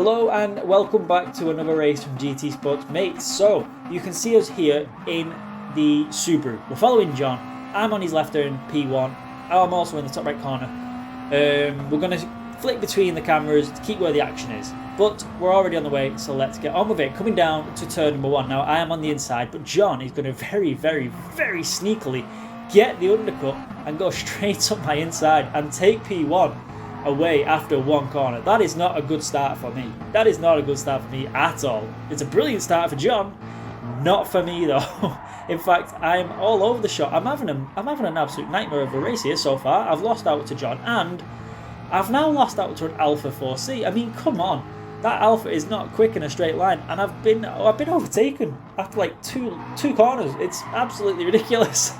Hello and welcome back to another race from GT Sports Mates. So, you can see us here in the Subaru. We're following John. I'm on his left here in P1. I'm also in the top right corner. We're going to flick between the cameras to keep where the action is. But we're already on the way, so let's get on with it. Coming down to turn number 1. Now, I am on the inside, but John is going to very sneakily get the undercut and go straight up my inside and take P1 away after one corner. That is not a good start for me. That is not a good start for me at all. It's a brilliant start for John, not for me though. In fact, I'm all over the shop. I'm having an absolute nightmare of a race here so far. I've lost out to John, and I've now lost out to an Alpha 4C. I mean, come on, that Alpha is not quick in a straight line, and I've been overtaken after like two corners. It's absolutely ridiculous.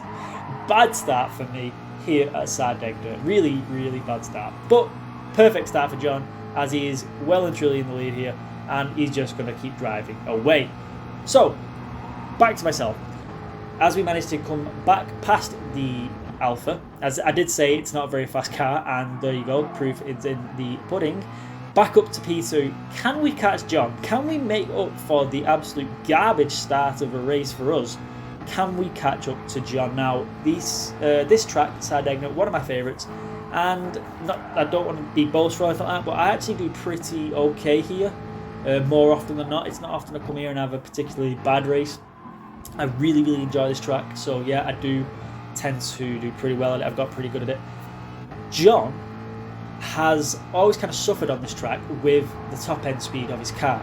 Bad start for me here at Sardegna. Really bad start. But perfect start for John, as he is well and truly in the lead here, and he's just going to keep driving away. So, back to myself. As we managed to come back past the Alpha, as I did say, it's not a very fast car, and there you go, proof is in the pudding. Back up to P2. Can we catch John? Can we make up for the absolute garbage start of a race for us? Can we catch up to John? Now, this track, Sardegna, one of my favourites, and I don't want to be boastful or anything like that, but I actually do pretty okay here. More often than not, it's not often I come here and have a particularly bad race. I really enjoy this track, so yeah, I do tend to do pretty well at it. I've got pretty good at it. John has always kind of suffered on this track with the top end speed of his car.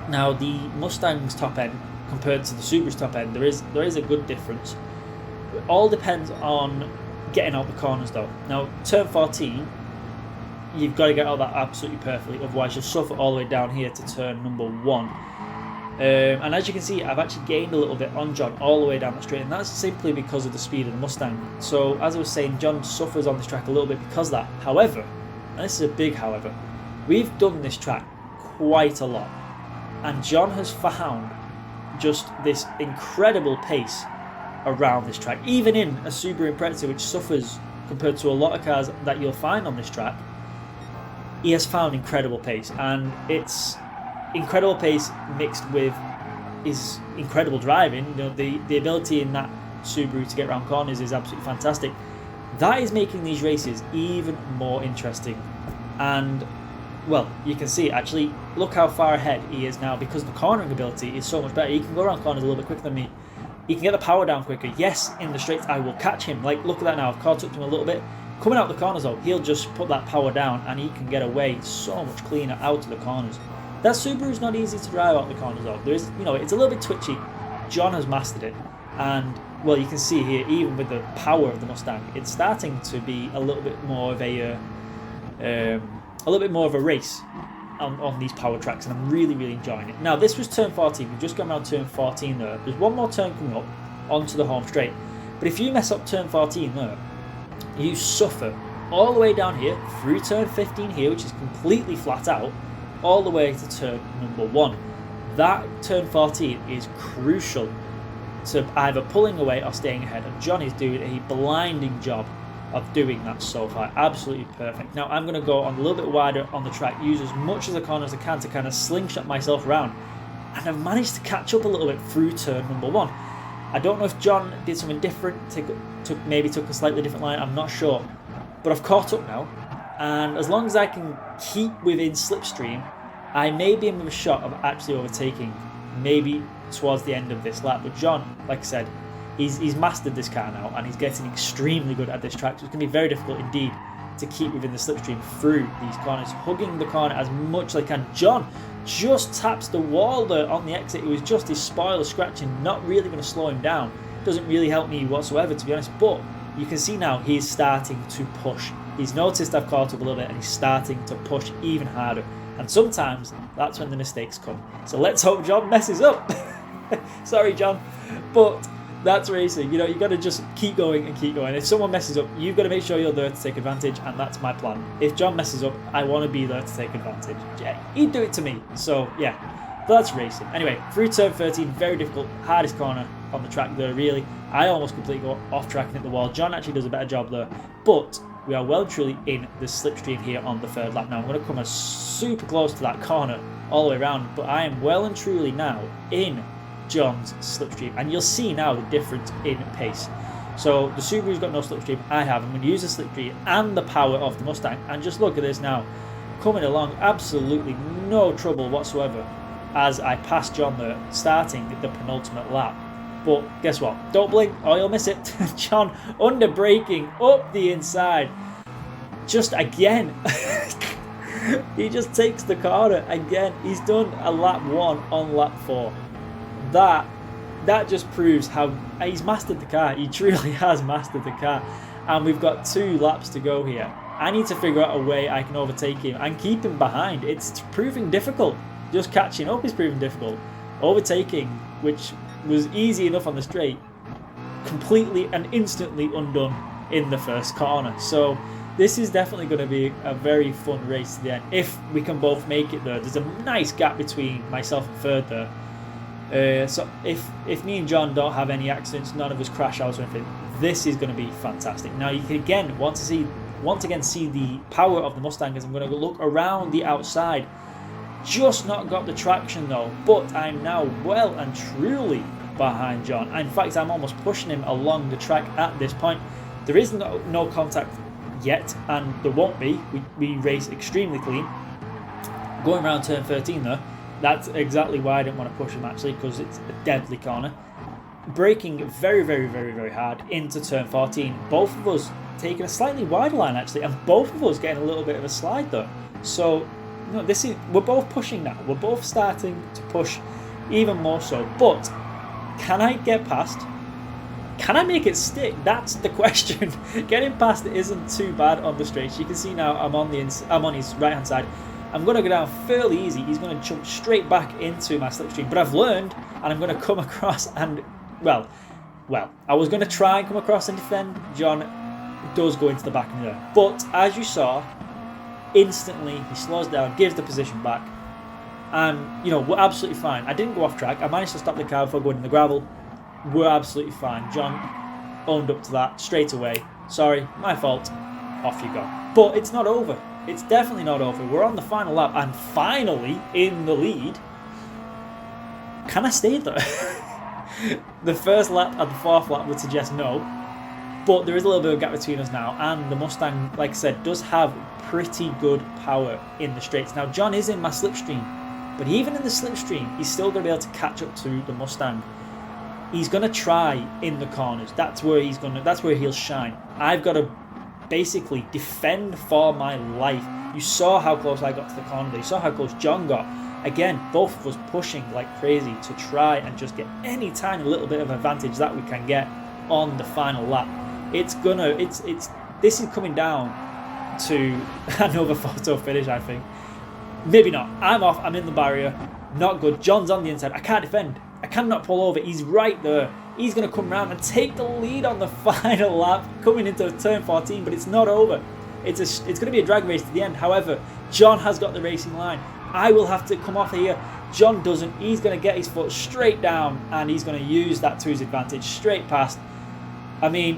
Now, the Mustang's top end compared to the Subaru's top end, there is a good difference. It all depends on getting out the corners though. Now, turn 14, you've got to get out that absolutely perfectly, otherwise you'll suffer all the way down here to turn number 1. And as you can see, I've actually gained a little bit on John all the way down the straight, and that's simply because of the speed of the Mustang. So, as I was saying, John suffers on this track a little bit because of that. However, and this is a big however, we've done this track quite a lot, and John has found just this incredible pace around this track. Even in a Subaru Impreza, which suffers compared to a lot of cars that you'll find on this track, he has found incredible pace, and it's incredible pace mixed with his incredible driving. You know, the ability in that Subaru to get around corners is absolutely fantastic. That is making these races even more interesting, and well, you can see actually, look how far ahead he is now because the cornering ability is so much better. He can go around corners a little bit quicker than me. He can get the power down quicker. Yes, in the straights I will catch him. Like, look at that now, I've caught up to him a little bit. Coming out the corners though, he'll just put that power down and he can get away so much cleaner out of the corners. That Subaru's not easy to drive out the corners though. There is, you know, it's a little bit twitchy. John has mastered it, and well, you can see here, even with the power of the Mustang, it's starting to be a little bit more of a race on these power tracks, and I'm really enjoying it. Now, this was turn 14. We've just gone around turn 14 there. There's one more turn coming up onto the home straight, but if you mess up turn 14 there, you suffer all the way down here through turn 15 here, which is completely flat out, all the way to turn number 1. That turn 14 is crucial to either pulling away or staying ahead, and John is doing a blinding job of doing that so far. Absolutely perfect. Now, I'm going to go on a little bit wider on the track, use as much of the corner as I can to kind of slingshot myself around, and I've managed to catch up a little bit through turn number 1. I don't know if John did something different, maybe took a slightly different line, I'm not sure, but I've caught up now, and as long as I can keep within slipstream, I may be in with a shot of actually overtaking, maybe towards the end of this lap. But John, like I said, he's mastered this car now, and he's getting extremely good at this track, so it's going to be very difficult indeed to keep within the slipstream through these corners, hugging the corner as much as I can. John just taps the wall there on the exit. It was just his spoiler scratching, not really going to slow him down. Doesn't really help me whatsoever, to be honest, but you can see now he's starting to push. He's noticed I've caught up a little bit, and he's starting to push even harder, and sometimes that's when the mistakes come. So let's hope John messes up. Sorry, John, but that's racing. You know, you got to just keep going and keep going. If someone messes up, you've got to make sure you're there to take advantage, and that's my plan. If John messes up, I want to be there to take advantage. Yeah, he'd do it to me. So yeah, that's racing. Anyway, through turn 13, very difficult, hardest corner on the track there, really. I almost completely go off track and hit the wall. John actually does a better job there, but we are well and truly in the slipstream here on the third lap. Now I'm going to come as super close to that corner all the way around, but I am well and truly now in John's slipstream, and you'll see now the difference in pace. So the Subaru's got no slipstream, I have. I'm going to use the slipstream and the power of the Mustang, and just look at this now, coming along absolutely no trouble whatsoever as I pass John there, starting the penultimate lap. But guess what? Don't blink or you'll miss it. John under braking up the inside. Just again. He just takes the corner again. He's done a lap 1 on lap 4. That just proves how he's mastered the car. He truly has mastered the car. And we've got 2 laps to go here. I need to figure out a way I can overtake him and keep him behind. It's proving difficult. Just catching up is proving difficult. Overtaking, which was easy enough on the straight, completely and instantly undone in the first corner. So this is definitely going to be a very fun race to the end. If we can both make it there. There's a nice gap between myself and third there. So if me and John don't have any accidents, none of us crash out or anything, this is going to be fantastic. Now you can again once again see the power of the Mustang as I'm going to look around the outside. Just not got the traction though, but I'm now well and truly behind John. In fact, I'm almost pushing him along the track at this point. There is no contact yet, and there won't be. We race extremely clean. Going around turn 13 though, that's exactly why I didn't want to push him actually, because it's a deadly corner. Braking very, very, very, very hard into turn 14. Both of us taking a slightly wider line actually, and both of us getting a little bit of a slide though. So we're both pushing now. We're both starting to push even more so. But can I get past? Can I make it stick? That's the question. Getting past it isn't too bad on the straights. You can see now I'm on his right hand side. I'm going to go down fairly easy. He's going to jump straight back into my slipstream. But I've learned, and I'm going to come across and well, I was going to try and come across and defend. John does go into the back of me there. But as you saw, instantly he slows down, gives the position back, and we're absolutely fine. I didn't go off track. I managed to stop the car before going in the gravel. We're absolutely fine. John owned up to that straight away. Sorry, my fault. Off you go. But it's not over. It's definitely not over. We're on the final lap and finally in the lead. Can I stay there? The first lap and the fourth lap would suggest no. But there is a little bit of a gap between us now, and the Mustang, like I said, does have pretty good power in the straights. Now, John is in my slipstream, but even in the slipstream, he's still going to be able to catch up to the Mustang. He's going to try in the corners. That's where he'll shine. I've got to basically defend for my life. You saw how close I got to the corner there. You saw how close John got. Again, both of us pushing like crazy to try and just get any tiny little bit of advantage that we can get on the final lap. This is coming down to another photo finish, I think. Maybe not. I'm off. I'm in the barrier. Not good. John's on the inside. I can't defend. I cannot pull over. He's right there. He's going to come round and take the lead on the final lap, coming into turn 14, but it's not over. It's going to be a drag race to the end. However, John has got the racing line. I will have to come off here. John doesn't. He's going to get his foot straight down, and he's going to use that to his advantage, straight past. I mean,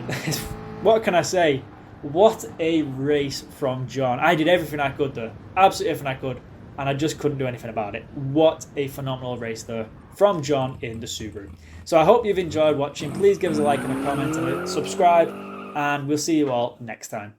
what can I say? What a race from John. I did everything I could there. Absolutely everything I could. And I just couldn't do anything about it. What a phenomenal race there from John in the Subaru. So I hope you've enjoyed watching. Please give us a like and a comment and a subscribe. And we'll see you all next time.